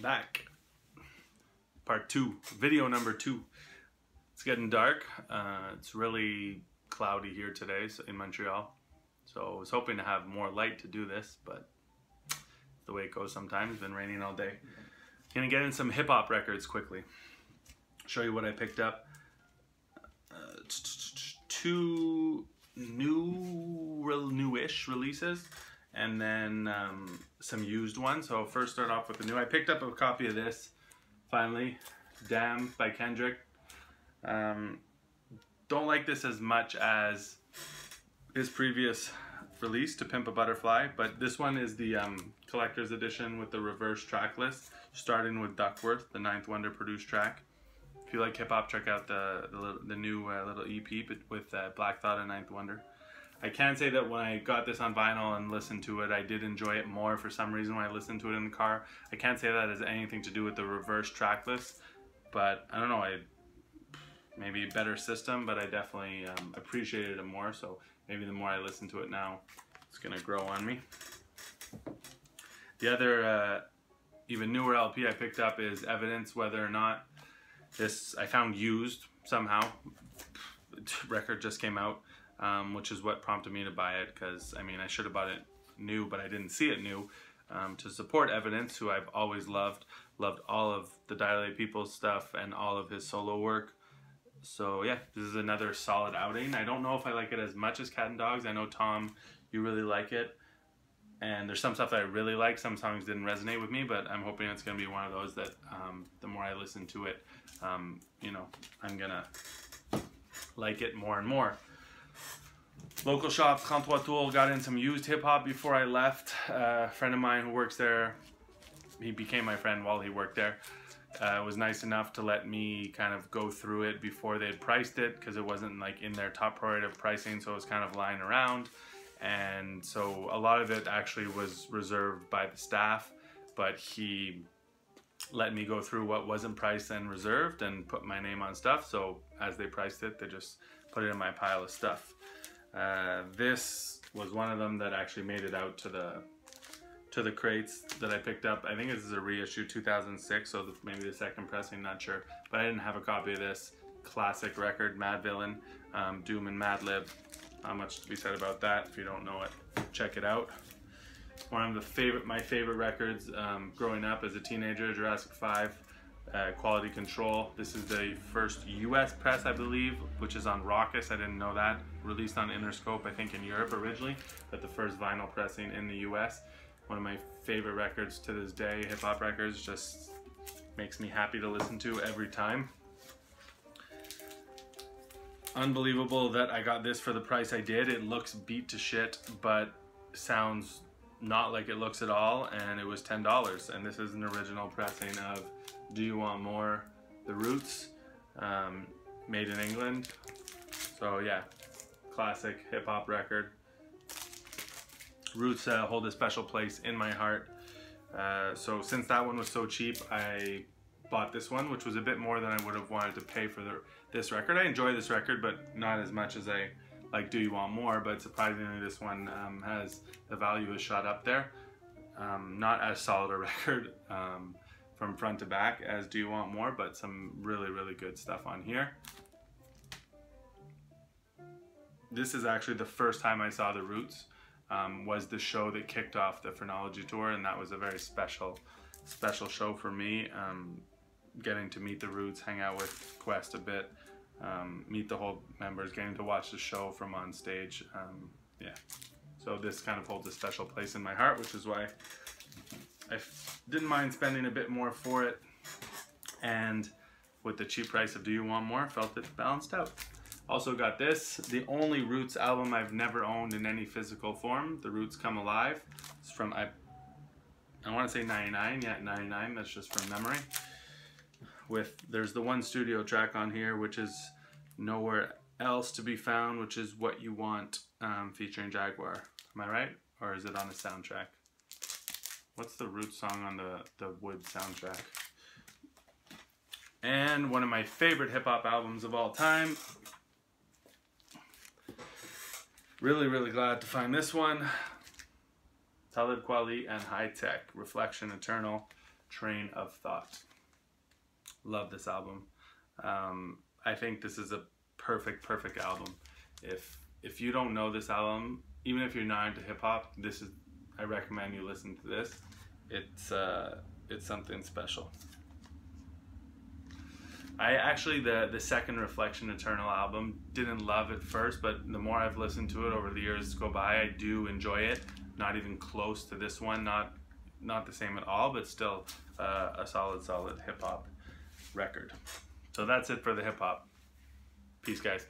back. Part 2, video number 2. It's getting dark. It's really cloudy here today in Montreal. So I was hoping to have more light to do this, but it's the way it goes sometimes. It's been raining all day. Gonna get in some hip hop records quickly. Show you what I picked up. Two newish releases, and then some used ones. So first start off with the new. I picked up a copy of this finally, Damn by Kendrick. Don't like this as much as his previous release, To Pimp a Butterfly, but this one is the collector's edition with the reverse track list, starting with Duckworth, the Ninth Wonder produced track. If you like hip hop, check out the new little EP with Black Thought and Ninth Wonder. I can say that when I got this on vinyl and listened to it, I did enjoy it more for some reason when I listened to it in the car. I can't say that has anything to do with the reverse track list, but I don't know, maybe a better system, but I definitely appreciated it more, so maybe the more I listen to it now, it's gonna grow on me. The other even newer LP I picked up is Evidence, Whether or Not. This I found used somehow. The record just came out, which is what prompted me to buy it, because I mean I should have bought it new, but I didn't see it new. To support Evidence, who I've always loved all of the Dilated Peoples stuff and all of his solo work. So yeah, this is another solid outing. I don't know if I like it as much as Cat and Dogs. I know, Tom, you really like it. And there's some stuff that I really like. Some songs didn't resonate with me, but I'm hoping it's going to be one of those that the more I listen to it, you know, I'm going to like it more and more. Local shop, 33 Tours, got in some used hip-hop before I left. A friend of mine who works there, he became my friend while he worked there. Was nice enough to let me kind of go through it before they had priced it, because it wasn't like in their top priority of pricing, so it was kind of lying around. And so a lot of it actually was reserved by the staff, but he let me go through what wasn't priced and reserved and put my name on stuff. So as they priced it, they just put it in my pile of stuff. This was one of them that actually made it out to the crates that I picked up. I think this is a reissue 2006, so maybe the second pressing, not sure. But I didn't have a copy of this. Classic record, Madvillain, Doom and Madlib. Not much to be said about that. If you don't know it, check it out. One of my favorite records growing up as a teenager, Jurassic 5, Quality Control. This is the first US press, I believe, which is on Rawkus. I didn't know that. Released on Interscope, I think in Europe originally, but the first vinyl pressing in the US. One of my favorite records to this day, hip hop records, just makes me happy to listen to every time. Unbelievable that I got this for the price I did. It looks beat to shit, but sounds not like it looks at all, and it was $10. And this is an original pressing of Do You Want More, The Roots, made in England. So yeah, classic hip hop record. Roots hold a special place in my heart. So since that one was so cheap, I bought this one, which was a bit more than I would have wanted to pay for this record. I enjoy this record, but not as much as I like Do You Want More, but surprisingly this one has, the value is shot up there. Not as solid a record from front to back as Do You Want More, but some really, really good stuff on here. This is actually the first time I saw The Roots. Was the show that kicked off the Phrenology Tour, and that was a very special show for me. Getting to meet The Roots, hang out with Quest a bit, meet the whole members, getting to watch the show from on stage. Yeah, so this kind of holds a special place in my heart, which is why I didn't mind spending a bit more for it, and with the cheap price of Do You Want More, felt it balanced out. Also got this, the only Roots album I've never owned in any physical form, The Roots Come Alive. It's from, I want to say 99, yeah, 99, that's just from memory. There's the one studio track on here, which is Nowhere Else to Be Found, which is What You Want, featuring Jaguar. Am I right? Or is it on a soundtrack? What's the Roots song on the Wood soundtrack? And one of my favorite hip-hop albums of all time. Really, really glad to find this one. Talib Kweli and Hi-Tek, Reflection Eternal. Train of Thought. Love this album. I think this is a perfect album. If you don't know this album, even if you're not into hip hop, I recommend you listen to this. It's something special. I actually, the second Reflection Eternal album, didn't love it first, but the more I've listened to it over the years go by, I do enjoy it. Not even close to this one, not the same at all, but still a solid hip hop record. So that's it for the hip hop. Peace, guys.